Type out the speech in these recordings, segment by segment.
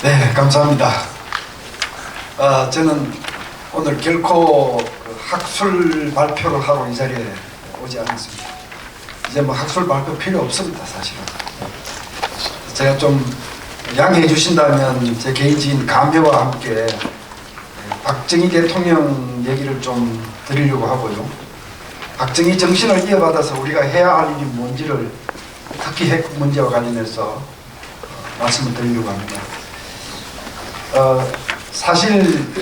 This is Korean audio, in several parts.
네, 감사합니다. 저는 오늘 결코 학술 발표를 하러 이 자리에 오지 않았습니다. 이제 뭐 학술 발표 필요 없습니다, 사실은. 제가 좀 양해해 주신다면 제 개인적인 감회와 함께 박정희 대통령 얘기를 좀 드리려고 하고요. 박정희 정신을 이어받아서 우리가 해야 할 일이 뭔지를 특히 핵 문제와 관련해서 말씀을 드리려고 합니다. 사실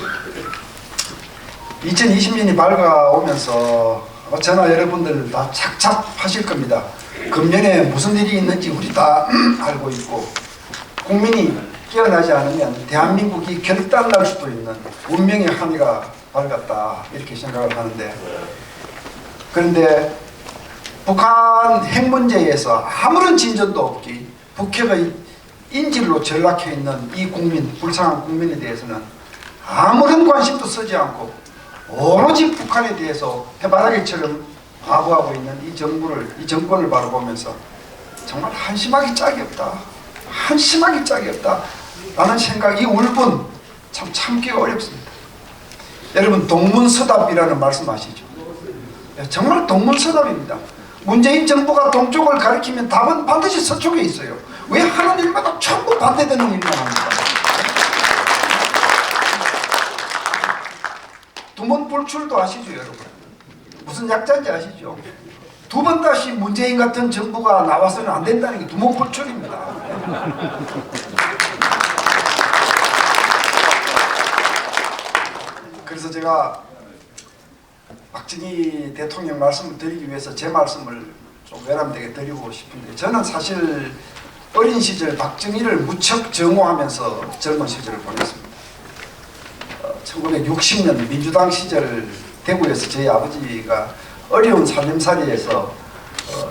2020년이 밝아오면서 아마 저나 여러분들 다 착잡하실 겁니다. 금년에 무슨 일이 있는지 우리 다 알고 있고, 국민이 깨어나지 않으면 대한민국이 결단날 수도 있는 운명의 한 해가 밝았다, 이렇게 생각을 하는데, 그런데 북한 핵 문제에서 아무런 진전도 없기, 북핵의 인질로 전락해 있는 이 국민, 불쌍한 국민에 대해서는 아무런 관심도 쓰지 않고 오로지 북한에 대해서 해바라기처럼 바보하고 있는 이 정권을 바라보면서 정말 한심하기 짝이 없다, 한심하기 짝이 없다 라는 생각이 울분 참 참기가 어렵습니다. 여러분, 동문서답이라는 말씀 아시죠? 정말 동문서답입니다. 문재인 정부가 동쪽을 가리키면 답은 반드시 서쪽에 있어요. 왜 하는 일마다 전부 반대되는 일만 합니까? 두문불출도 아시죠, 여러분? 무슨 약자인지 아시죠? 두 번 다시 문재인 같은 정부가 나와서는 안 된다는 게 두문불출입니다. 그래서 제가 박정희 대통령 말씀을 드리기 위해서 제 말씀을 좀 외람되게 드리고 싶은데, 저는 사실 어린 시절 박정희를 무척 정오하면서 젊은 시절을 보냈습니다. 1960년 민주당 시절 대구에서 저희 아버지가 어려운 살림살이에서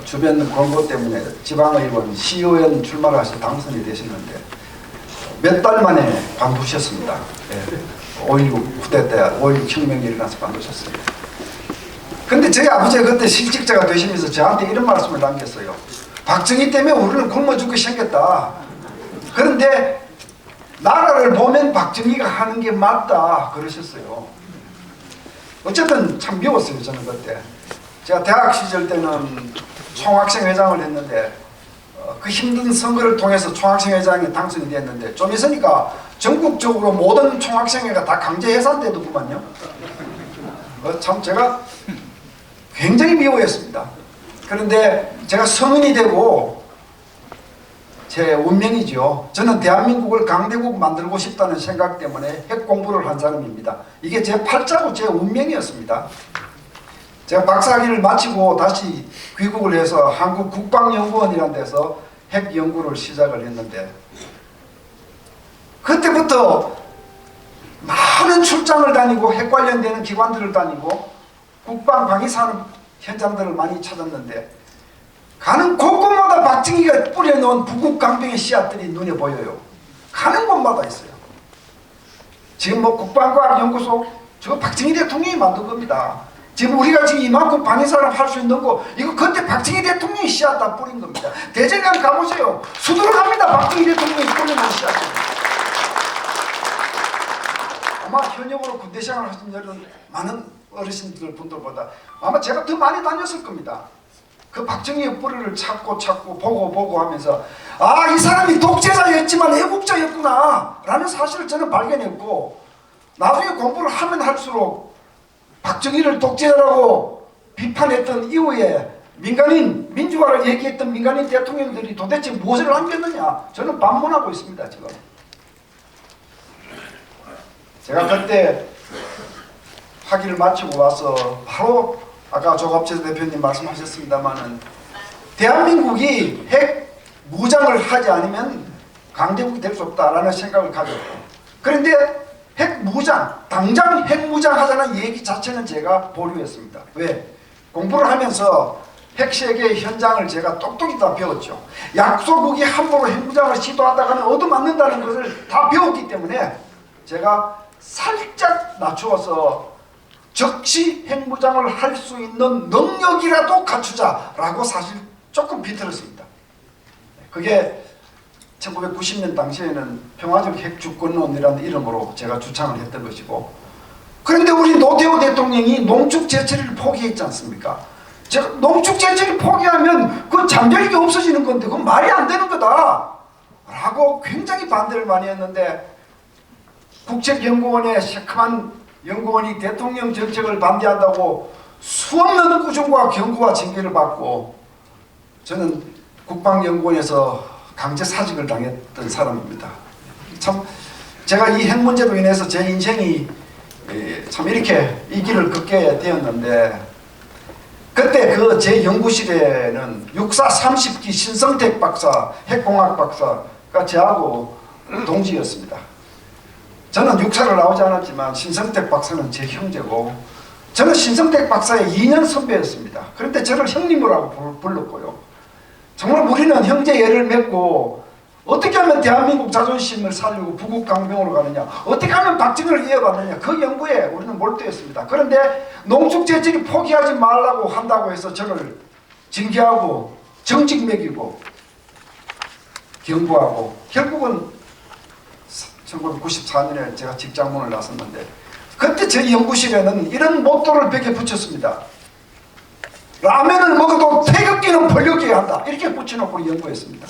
주변 권고 때문에 지방의원, 시의원 출마를 하셔서 당선이 되셨는데 몇 달 만에 관두셨습니다. 5.16 쿠데타 때 5.16 혁명이 일어나서 관두셨어요. 근데 저희 아버지가 그때 실직자가 되시면서 저한테 이런 말씀을 남겼어요. 박정희 때문에 우리는 굶어 죽게 생겼다. 그런데 나라를 보면 박정희가 하는 게 맞다, 그러셨어요. 어쨌든 참 미웠어요, 저는 그때. 제가 대학 시절 때는 총학생회장을 했는데 그 힘든 선거를 통해서 총학생회장에 당선이 됐는데 좀 있으니까 전국적으로 모든 총학생회가 다 강제 해산되더구만요. 참 제가 굉장히 미워했습니다. 그런데 제가 성인이 되고 제 운명이죠. 저는 대한민국을 강대국 만들고 싶다는 생각 때문에 핵 공부를 한 사람입니다. 이게 제 팔자고 제 운명이었습니다. 제가 박사학위를 마치고 다시 귀국을 해서 한국국방연구원이라는 데서 핵 연구를 시작을 했는데, 그때부터 많은 출장을 다니고 핵 관련되는 기관들을 다니고 국방 방위산업 현장들을 많이 찾았는데, 가는 곳곳마다 박정희가 뿌려놓은 부국 강병의 씨앗들이 눈에 보여요. 가는 곳마다 있어요. 지금 뭐 국방과학연구소, 저거 박정희 대통령이 만든 겁니다. 지금 우리가 지금 이만큼 방위산업 할 수 있는 거, 이거 그때 박정희 대통령이 씨앗 다 뿌린 겁니다. 대전강 가보세요. 수두룩합니다. 박정희 대통령이 뿌려놓은 씨앗. 아마 현역으로 군대 생활을 하신 여러분, 많은 어르신들 분들보다 아마 제가 더 많이 다녔을 겁니다. 그 박정희의 뿌리를 찾고 보고 하면서, 아, 이 사람이 독재자였지만 애국자였구나 라는 사실을 저는 발견했고, 나중에 공부를 하면 할수록 박정희를 독재자라고 비판했던 이후에 민주화를 얘기했던 민간인 대통령들이 도대체 무엇을 남겼느냐, 저는 반문하고 있습니다. 지금 제가 그때 학위를 마치고 와서 바로 아까 조갑재 대표님 말씀하셨습니다마는 대한민국이 핵 무장을 하지 않으면 강대국이 될 수 없다라는 생각을 가졌고, 그런데 핵 무장, 당장 핵 무장하자는 얘기 자체는 제가 보류했습니다. 왜? 공부를 하면서 핵세계 현장을 제가 똑똑히 다 배웠죠. 약소국이 함부로 핵무장을 시도하다가는 얻어맞는다는 것을 다 배웠기 때문에 제가 살짝 낮추어서 적시 핵무장을 할 수 있는 능력이라도 갖추자라고 사실 조금 비틀었습니다. 그게 1990년 당시에는 평화적 핵주권론이라는 이름으로 제가 주창을 했던 것이고, 그런데 우리 노태우 대통령이 농축 제철을 포기했지 않습니까? 제가 농축 제철을 포기하면 그 잠재력이 없어지는 건데 그건 말이 안 되는 거다 라고 굉장히 반대를 많이 했는데, 국책연구원의 새카만 연구원이 대통령 정책을 반대한다고 수없는 꾸중과 경고와 징계를 받고, 저는 국방연구원에서 강제 사직을 당했던 사람입니다. 참 제가 이 핵 문제로 인해서 제 인생이 참 이렇게 이 길을 걷게 되었는데, 그때 그 제 연구실에는 육사 30기 신성택 박사, 핵공학 박사가 저하고 동지였습니다. 저는 육사를 나오지 않았지만 신성택 박사는 제 형제고, 저는 신성택 박사의 2년 선배였습니다. 그런데 저를 형님이라고 불렀고요. 정말 우리는 형제애를 맺고, 어떻게 하면 대한민국 자존심을 살리고 부국강병으로 가느냐, 어떻게 하면 박정희를 이어가느냐, 그 연구에 우리는 몰두했습니다. 그런데 농축제철이 포기하지 말라고 한다고 해서 저를 징계하고 정직 매기고 경고하고, 결국은 1994년에 제가 직장문을 나섰는데, 그때 제 연구실에는 이런 모토를 벽에 붙였습니다. 라면을 먹어도 태극기는 펄럭여야 한다, 이렇게 붙여놓고 연구했습니다.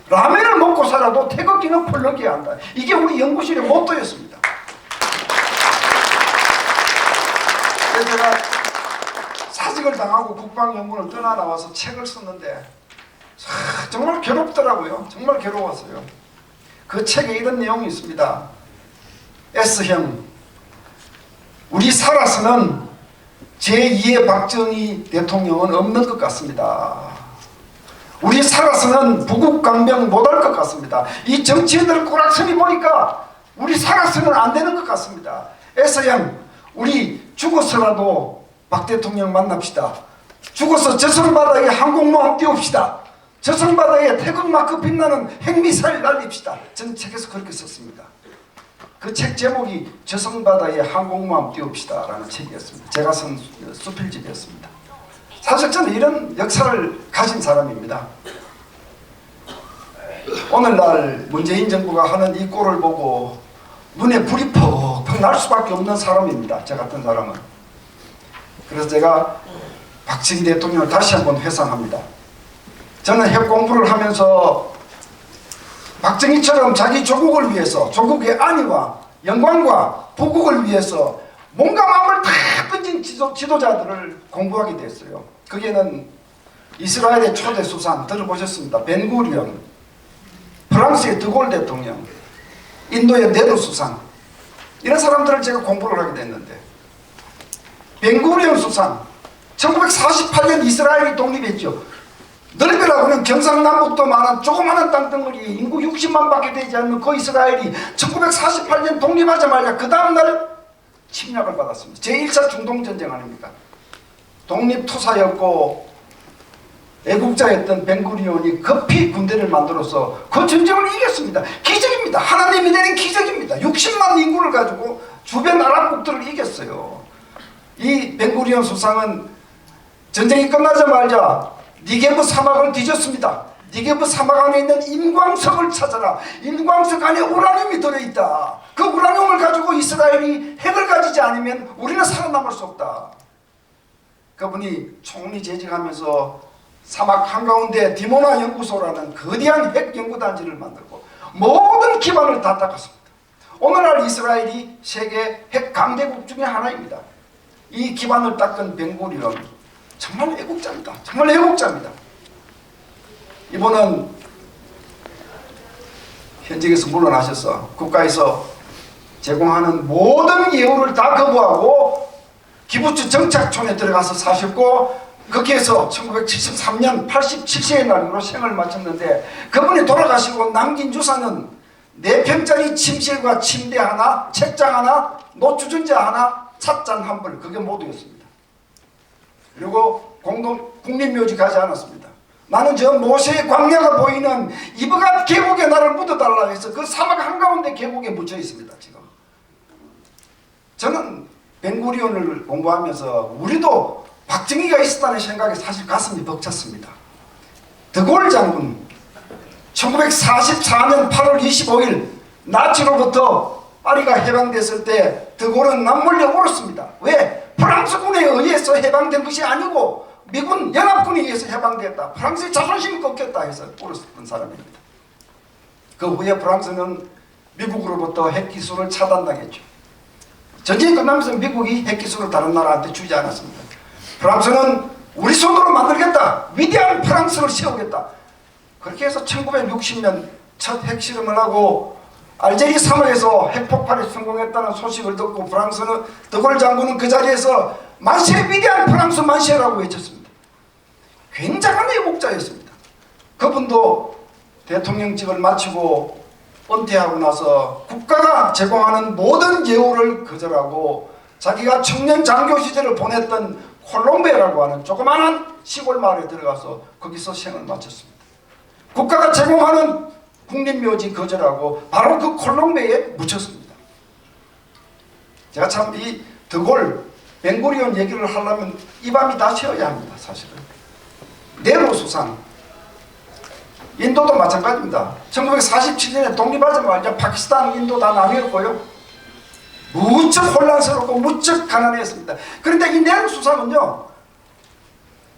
라면을 먹고 살아도 태극기는 펄럭여야 한다, 이게 우리 연구실의 모토였습니다. 그래서 제가 사직을 당하고 국방연구원을 떠나 나와서 책을 썼는데 정말 괴롭더라고요. 정말 괴로웠어요. 그 책에 이런 내용이 있습니다. S형, 우리 살아서는 제2의 박정희 대통령은 없는 것 같습니다. 우리 살아서는 부국강병 못할 것 같습니다. 이 정치인들 꾸락서니 보니까 우리 살아서는 안 되는 것 같습니다. S형, 우리 죽어서라도 박 대통령 만납시다. 죽어서 저승바다에 항공모함 띄웁시다. 저승바다에 태극마크 빛나는 핵미사일 날립시다. 저는 책에서 그렇게 썼습니다. 그 책 제목이 저승바다에 항공모함 띄웁시다 라는 책이었습니다. 제가 쓴 수필집이었습니다. 사실 저는 이런 역사를 가진 사람입니다. 오늘날 문재인 정부가 하는 이 꼴을 보고 눈에 불이 퍽퍽 날 수밖에 없는 사람입니다. 저 같은 사람은. 그래서 제가 박정희 대통령을 다시 한번 회상합니다. 저는 핵 공부를 하면서 박정희처럼 자기 조국을 위해서, 조국의 안위와 영광과 부국을 위해서 몸과 마음을 다 던진 지도자들을 공부하게 됐어요. 거기에는 이스라엘의 초대 수상 들어보셨습니다. 벤구리온, 프랑스의 드골 대통령, 인도의 네루 수상, 이런 사람들을 제가 공부를 하게 됐는데, 벤구리온 수상 1948년 이스라엘이 독립했죠. 넓이라고는 경상남북도 많은 조그마한 땅덩어리에 인구 60만 밖에 되지 않는 그 이스라엘이 1948년 독립하자마자 그 다음날 침략을 받았습니다. 제1차 중동전쟁 아닙니까? 독립투사였고 애국자였던 벤구리온이 급히 군대를 만들어서 그 전쟁을 이겼습니다. 기적입니다. 하나님이 내린 기적입니다. 60만 인구를 가지고 주변 아랍국들을 이겼어요. 이 벤구리온 수상은 전쟁이 끝나자마자 니게브 사막을 뒤졌습니다. 니게브 사막 안에 있는 인광석을 찾아라. 인광석 안에 우라늄이 들어있다. 그 우라늄을 가지고 이스라엘이 핵을 가지지 않으면 우리는 살아남을 수 없다. 그분이 총리 재직하면서 사막 한가운데 디모나 연구소라는 거대한 핵 연구단지를 만들고 모든 기반을 다 닦았습니다. 오늘날 이스라엘이 세계 핵 강대국 중에 하나입니다. 이 기반을 닦은 벤구리온 정말 애국자입니다. 정말 애국자입니다. 이분은 현직에서 물러나셔서 국가에서 제공하는 모든 예우를 다 거부하고 기부츠 정착촌에 들어가서 사셨고, 거기에서 1973년 87세의 날로 생을 마쳤는데, 그분이 돌아가시고 남긴 주사는 4평짜리 침실과 침대 하나, 책장 하나, 노추전자 하나, 찻잔 한 벌, 그게 모두였습니다. 그리고 국립묘지 가지 않았습니다. 나는 저 모세의 광야가 보이는 이브갓 계곡에 나를 묻어달라 해서 그 사막 한가운데 계곡에 묻혀 있습니다. 지금 저는 벤구리온을 공부하면서 우리도 박정희가 있었다는 생각에 사실 가슴이 벅찼습니다. 드골 장군, 1944년 8월 25일 나치로부터 파리가 해방됐을 때 드골은 남몰래 울었습니다. 왜? 프랑스군에 의해서 해방된 것이 아니고 미군 연합군에 의해서 해방됐다. 프랑스의 자존심이 꺾였다 해서 울었던 사람입니다. 그 후에 프랑스는 미국으로부터 핵기술을 차단당했죠. 전쟁이 끝나면서 미국이 핵기술을 다른 나라한테 주지 않았습니다. 프랑스는 우리 손으로 만들겠다. 위대한 프랑스를 세우겠다. 그렇게 해서 1960년 첫 핵실험을 하고 알제리 사막에서 핵폭발에 성공했다는 소식을 듣고 프랑스는 드골 장군은 그 자리에서 만세, 위대한 프랑스 만세라고 외쳤습니다. 굉장한 애국자였습니다. 그분도 대통령직을 마치고 은퇴하고 나서 국가가 제공하는 모든 예우를 거절하고 자기가 청년 장교 시절을 보냈던 콜롬베라고 하는 조그마한 시골 마을에 들어가서 거기서 생을 마쳤습니다. 국가가 제공하는 국립묘지 거절하고 바로 그 콜롬베에 묻혔습니다. 제가 참 이 드골, 벵구리온 얘기를 하려면 이 밤이 다 새어야 합니다. 사실은 네로 수상, 인도도 마찬가지입니다. 1947년에 독립하자마자 파키스탄, 인도 다 나뉘었고요. 무척 혼란스럽고 무척 가난했습니다. 그런데 이 네로 수상은요,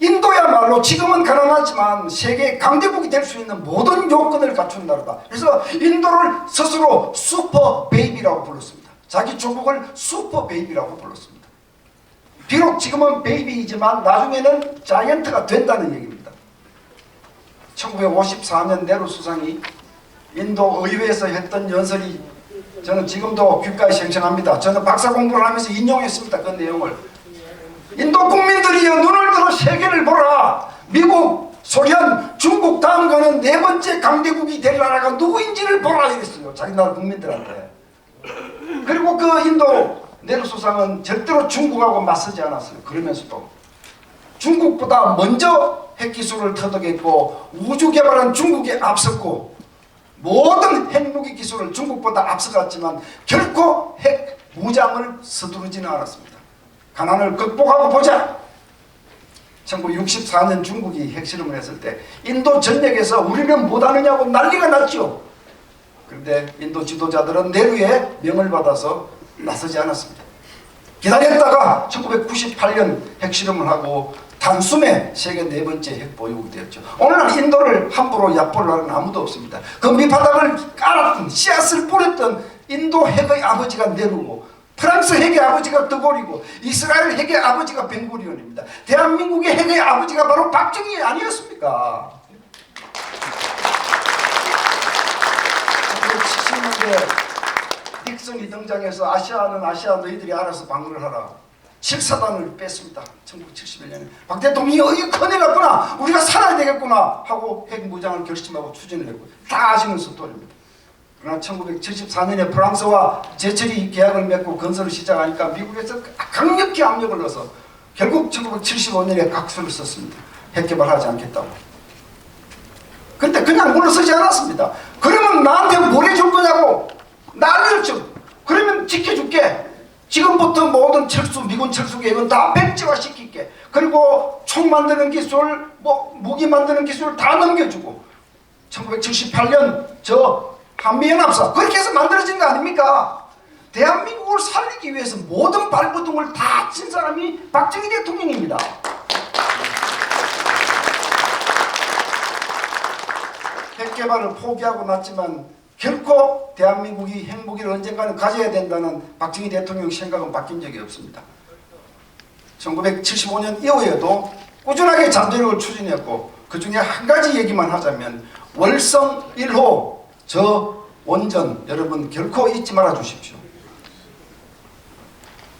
인도야말로 지금은 가난하지만 세계 강대국이 될 수 있는 모든 요건을 갖춘 나라다. 그래서 인도를 스스로 슈퍼 베이비라고 불렀습니다. 자기 조국을 슈퍼 베이비라고 불렀습니다. 비록 지금은 베이비이지만 나중에는 자이언트가 된다는 얘기입니다. 1954년 네로 수상이 인도 의회에서 했던 연설이 저는 지금도 귓가에 생생합니다. 저는 박사 공부를 하면서 인용했습니다. 그 내용을. 인도 국민들이여, 눈을 들어 세계를 보라. 미국, 소련, 중국 다음 가는 네 번째 강대국이 될 나라가 누구인지를 보라 이랬어요. 자기 나라 국민들한테. 그리고 그 인도 네로 수상은 절대로 중국하고 맞서지 않았어요. 그러면서도 중국보다 먼저 핵기술을 터득했고 우주 개발은 중국에 앞섰고 모든 핵무기 기술을 중국보다 앞서갔지만 결코 핵 무장을 서두르지는 않았습니다. 가난을 극복하고 보자. 1964년 중국이 핵실험을 했을 때 인도 전역에서 우리는 못하느냐고 난리가 났죠. 그런데 인도 지도자들은 네루의 명을 받아서 나서지 않았습니다. 기다렸다가 1998년 핵실험을 하고 단숨에 세계 네 번째 핵보유국이 되었죠. 오늘날 인도를 함부로 얕볼 나라는 아무도 없습니다. 그 밑바닥을 깔았던, 씨앗을 뿌렸던 인도 핵의 아버지가 네루고, 프랑스 핵의 아버지가 드골이고, 이스라엘 핵의 아버지가 벵구리온입니다. 대한민국의 핵의 아버지가 바로 박정희 아니었습니까? 1970년대 닉슨이 등장해서 아시아는 아시아, 너희들이 알아서 방어를 하라. 7사단을 뺐습니다. 1971년에. 박 대통령이 큰일 났구나, 우리가 살아야 되겠구나 하고 핵무장을 결심하고 추진을 했고, 다 아시는 스토리입니다. 그러나 1974년에 프랑스와 제철이 계약을 맺고 건설을 시작하니까 미국에서 강력히 압력을 넣어서 결국 1975년에 각서를 썼습니다. 핵 개발하지 않겠다고. 근데 그냥 물러서지 않았습니다. 그러면 나한테 뭘 해줄 거냐고 난리를 쳐. 그러면 지켜줄게. 지금부터 모든 철수, 미군 철수 계획은 다 백지화 시킬게. 그리고 총 만드는 기술, 무기 만드는 기술 다 넘겨주고. 1978년 저 한미연합사 그렇게 해서 만들어진 거 아닙니까? 대한민국을 살리기 위해서 모든 발버둥을 다 친 사람이 박정희 대통령입니다. 핵 개발을 포기하고 났지만 결코 대한민국이 핵무기를 언젠가는 가져야 된다는 박정희 대통령 생각은 바뀐 적이 없습니다. 1975년 이후에도 꾸준하게 잠재력을 추진했고, 그 중에 한 가지 얘기만 하자면 월성 1호 저 원전, 여러분 결코 잊지 말아 주십시오.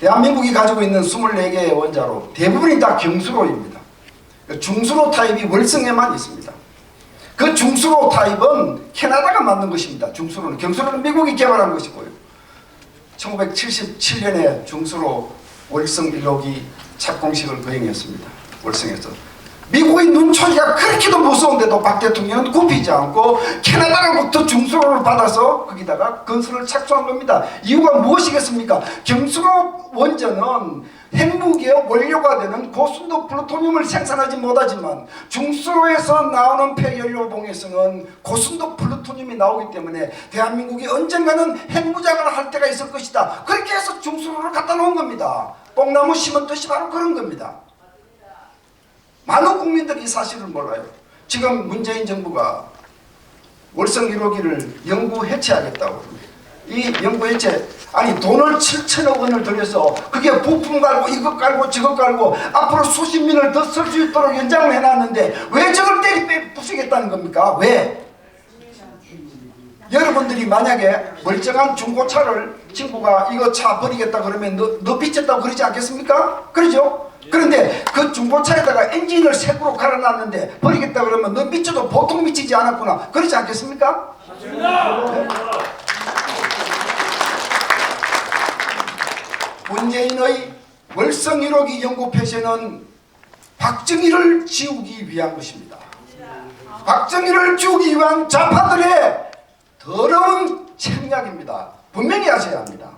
대한민국이 가지고 있는 24개의 원자로 대부분이 다 경수로입니다. 중수로 타입이 월성에만 있습니다. 그 중수로 타입은 캐나다가 만든 것입니다. 중수로는, 경수로는 미국이 개발한 것이고요. 1977년에 중수로 월성 1호기 착공식을 거행했습니다. 월성에서. 미국의 눈초리가 그렇게도 무서운데도 박 대통령은 굽히지 않고 캐나다로부터 중수로를 받아서 거기다가 건설을 착수한 겁니다. 이유가 무엇이겠습니까? 경수로 원전은 핵무기의 원료가 되는 고순도 플루토늄을 생산하지 못하지만 중수로에서 나오는 폐연료봉에서는 고순도 플루토늄이 나오기 때문에 대한민국이 언젠가는 핵무장을 할 때가 있을 것이다. 그렇게 해서 중수로를 갖다 놓은 겁니다. 뽕나무 심은 뜻이 바로 그런 겁니다. 많은 국민들이 이 사실을 몰라요. 지금 문재인 정부가 월성 1호기를 영구 해체하겠다고 합니다. 이 영구 해체, 아니 돈을 7천억 원을 들여서 그게 부품 갈고 이것 갈고 저것 갈고 앞으로 수십 년을 더 쓸 수 있도록 연장을 해놨는데 왜 저걸 때리 부수겠다는 겁니까? 왜? 여러분들이 만약에 멀쩡한 중고차를 친구가 이거 차 버리겠다 그러면 너 빚졌다고 그러지 않겠습니까? 그러죠? 그런데 그 중고차에다가 엔진을 새로 갈아놨는데 버리겠다 그러면 너 미쳐도 보통 미치지 않았구나 그러지 않겠습니까? 네. 문재인의 월성 1호기 연구 폐쇄는 박정희를 지우기 위한 것입니다. 박정희를 지우기 위한 좌파들의 더러운 책략입니다. 분명히 하셔야 합니다.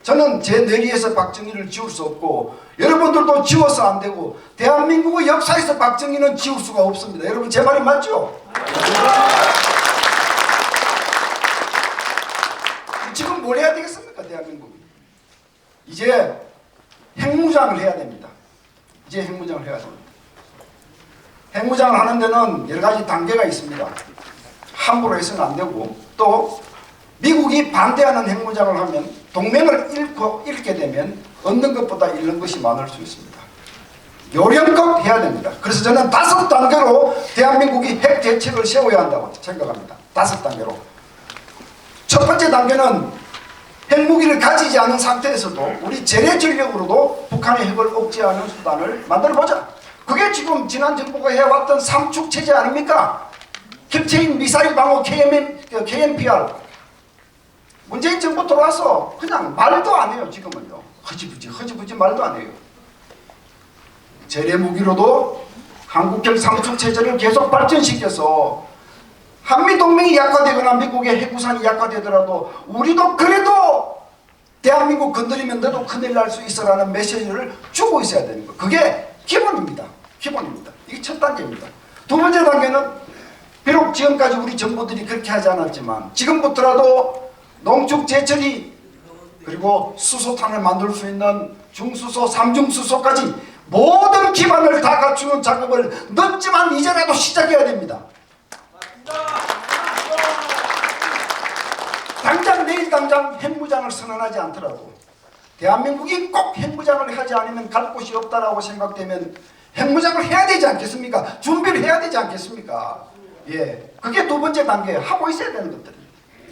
저는 제 뇌리에서 박정희를 지울 수 없고 여러분들도 지워서 안 되고 대한민국의 역사에서 박정희는 지울 수가 없습니다. 여러분 제 말이 맞죠? 지금 뭘 해야 되겠습니까? 대한민국이 이제 핵무장을 해야 됩니다. 이제 핵무장을 해야 됩니다. 핵무장을 하는 데는 여러 가지 단계가 있습니다. 함부로 해서는 안 되고 또 미국이 반대하는 핵무장을 하면 동맹을 잃게 되면 얻는 것보다 잃는 것이 많을 수 있습니다. 요령껏 해야 됩니다. 그래서 저는 5단계로 대한민국이 핵 대책을 세워야 한다고 생각합니다. 5단계로. 첫 번째 단계는 핵무기를 가지지 않은 상태에서도 우리 재래 전력으로도 북한의 핵을 억제하는 수단을 만들어보자. 그게 지금 지난 정부가 해왔던 3축 체제 아닙니까? 캡체인 미사일 방어 KNPR. 문재인 정부 들어와서 그냥 말도 안 해요. 지금은요. 허지부지 말도 안 해요. 재래 무기로도 한국형 3축 체제를 계속 발전시켜서 한미동맹이 약화되거나 미국의 핵우산이 약화되더라도 우리도 그래도 대한민국 건드리면 너도 큰일 날 수 있어라는 메시지를 주고 있어야 되는 거. 그게 기본입니다. 기본입니다. 이게 첫 단계입니다. 두 번째 단계는 비록 지금까지 우리 정부들이 그렇게 하지 않았지만 지금부터라도 농축 제철이 그리고 수소탄을 만들 수 있는 중수소, 삼중수소까지 모든 기반을 다 갖추는 작업을 늦지만 이제라도 시작해야 됩니다. 당장 내일 당장 핵무장을 선언하지 않더라도 대한민국이 꼭 핵무장을 하지 않으면 갈 곳이 없다라고 생각되면 핵무장을 해야 되지 않겠습니까? 준비를 해야 되지 않겠습니까? 예, 그게 두 번째 단계 하고 있어야 되는 것들입니다.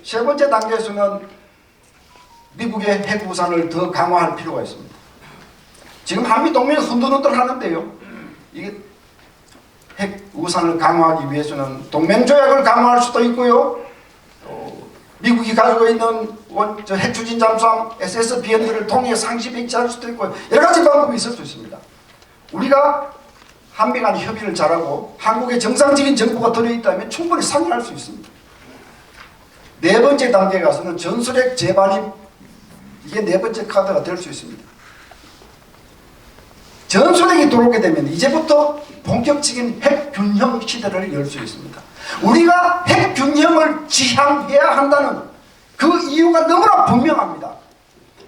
세 번째 단계에서는 미국의 핵우산을 더 강화할 필요가 있습니다. 지금 한미동맹이 흔들흔들 하는데요. 이게 핵우산을 강화하기 위해서는 동맹조약을 강화할 수도 있고요. 또 미국이 가지고 있는 핵추진 잠수함 SSBN들을 통해 상시 배치할 수도 있고 여러 가지 방법이 있을 수 있습니다. 우리가 한미 간 협의를 잘하고 한국의 정상적인 정부가 들어있다면 충분히 상의할 수 있습니다. 네 번째 단계에 가서는 전술핵 재반입, 이게 네 번째 카드가 될 수 있습니다. 전술핵이 들어오게 되면 이제부터 본격적인 핵균형 시대를 열 수 있습니다. 우리가 핵균형을 지향해야 한다는 그 이유가 너무나 분명합니다.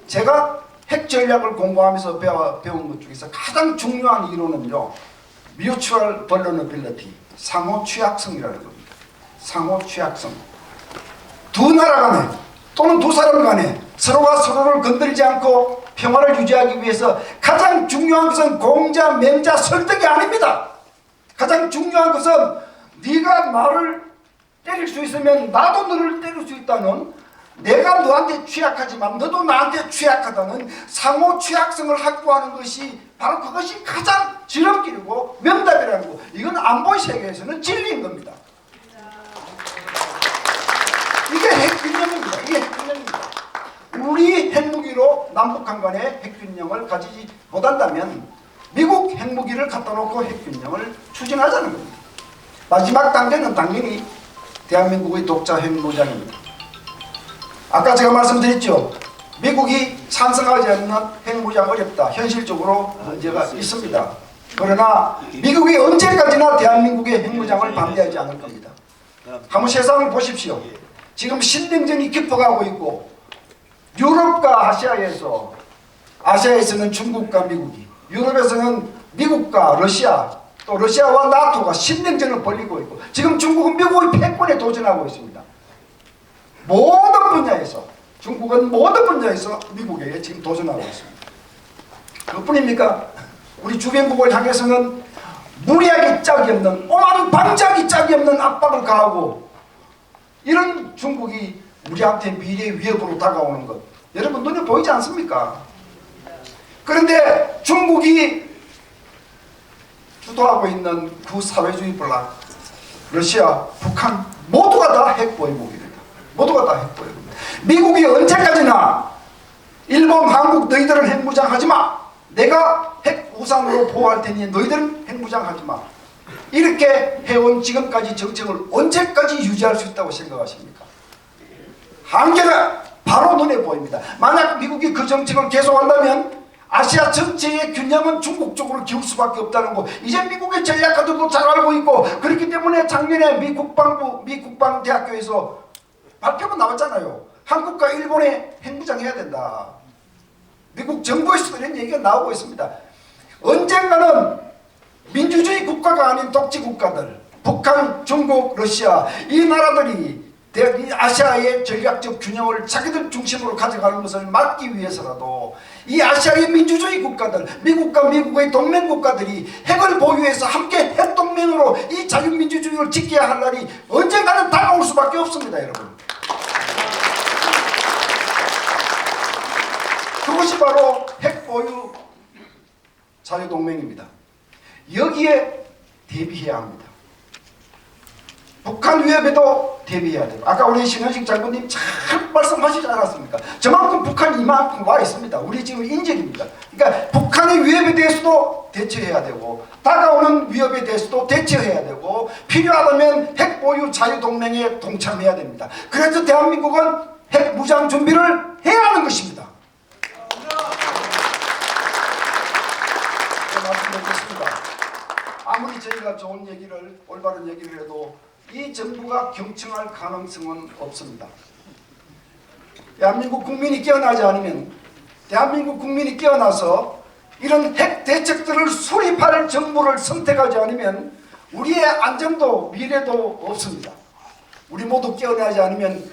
제가 핵전략을 공부하면서 배운 것 중에서 가장 중요한 이론은요, Mutual Vulnerability, 상호 취약성이라는 겁니다. 상호 취약성. 두 나라 간에 또는 두 사람 간에 서로가 서로를 건드리지 않고 평화를 유지하기 위해서 가장 중요한 것은 공자, 맹자, 설득이 아닙니다. 가장 중요한 것은 네가 나를 때릴 수 있으면 나도 너를 때릴 수 있다는, 내가 너한테 취약하지만 너도 나한테 취약하다는 상호 취약성을 확보하는 것이 바로 그것이 가장 지름길이고 명답이라는 거. 이건 안보 세계에서는 진리인 겁니다. 이게 핵균형입니다. 이게 핵균형입니다. 우리 핵무기로 남북한 간의 핵균형을 가지지 못한다면 미국 핵무기를 갖다 놓고 핵균형을 추진하자는 겁니다. 마지막 단계는 당연히 대한민국의 독자 핵무장입니다. 아까 제가 말씀드렸죠. 미국이 찬성하지 않는 핵무장 어렵다. 현실적으로 문제가 있습니다. 그러나 미국이 언제까지나 대한민국의 핵무장을 반대하지 않을 겁니다. 한번 세상을 보십시오. 지금 신냉전이 깊어가고 있고 유럽과 아시아에서는 중국과 미국이, 유럽에서는 미국과 러시아, 또 러시아와 나토가 신냉전을 벌이고 있고 지금 중국은 미국의 패권에 도전하고 있습니다. 모든 분야에서 중국은 모든 분야에서 미국에게 지금 도전하고 있습니다. 그뿐입니까? 우리 주변국을 향해서는 무리하게 짝이 없는, 오만 방작이 짝이 없는 압박을 가하고 이런 중국이 우리한테 미래의 위협으로 다가오는 것 여러분 눈에 보이지 않습니까? 그런데 중국이 주도하고 있는 구사회주의 블록, 러시아, 북한 모두가 다 핵보유국입니다. 모두가 다 핵보유국입니다. 미국이 언제까지나 일본, 한국 너희들은 핵무장하지 마. 내가 핵우산으로 보호할 테니 너희들은 핵무장하지 마. 이렇게 해온 지금까지 정책을 언제까지 유지할 수 있다고 생각하십니까? 한계가 바로 눈에 보입니다. 만약 미국이 그 정책을 계속한다면 아시아 전체의 균형은 중국 쪽으로 기울 수밖에 없다는 거 이제 미국의 전략가들도 잘 알고 있고, 그렇기 때문에 작년에 미 국방대학교에서 발표가 나왔잖아요. 한국과 일본에 핵무장해야 된다. 미국 정부에서도 이런 얘기가 나오고 있습니다. 언젠가는 민주주의 국가가 아닌 독재 국가들, 북한, 중국, 러시아, 이 나라들이 아시아의 전략적 균형을 자기들 중심으로 가져가는 것을 막기 위해서라도 이 아시아의 민주주의 국가들, 미국과 미국의 동맹 국가들이 핵을 보유해서 함께 핵동맹으로 이 자유민주주의를 지켜야 할 날이 언젠가는 다가올 수밖에 없습니다, 여러분. 그것이 바로 핵보유 자유동맹입니다. 여기에 대비해야 합니다. 북한 위협에도 대비해야 돼요. 아까 우리 신현식 장군님 잘 말씀하시지 않았습니까? 저만큼 북한이 이만큼 와 있습니다. 우리 지금 인적입니다. 그러니까 북한의 위협에 대해서도 대처해야 되고 다가오는 위협에 대해서도 대처해야 되고 필요하다면 핵보유 자유동맹에 동참해야 됩니다. 그래서 대한민국은 핵무장 준비를 해야 하는 것입니다. 말씀드리겠습니다. 아무리 저희가 좋은 얘기를, 올바른 얘기를 해도 이 정부가 경청할 가능성은 없습니다. 대한민국 국민이 깨어나지 않으면, 대한민국 국민이 깨어나서 이런 핵 대책들을 수립할 정부를 선택하지 않으면 우리의 안정도 미래도 없습니다. 우리 모두 깨어나지 않으면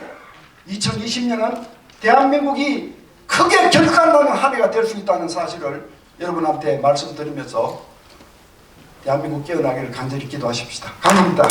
2020년은 대한민국이 크게 결단나는 한 해가 될 수 있다는 사실을 여러분한테 말씀드리면서 대한민국 깨어나기를 간절히 기도하십시다. 감사합니다.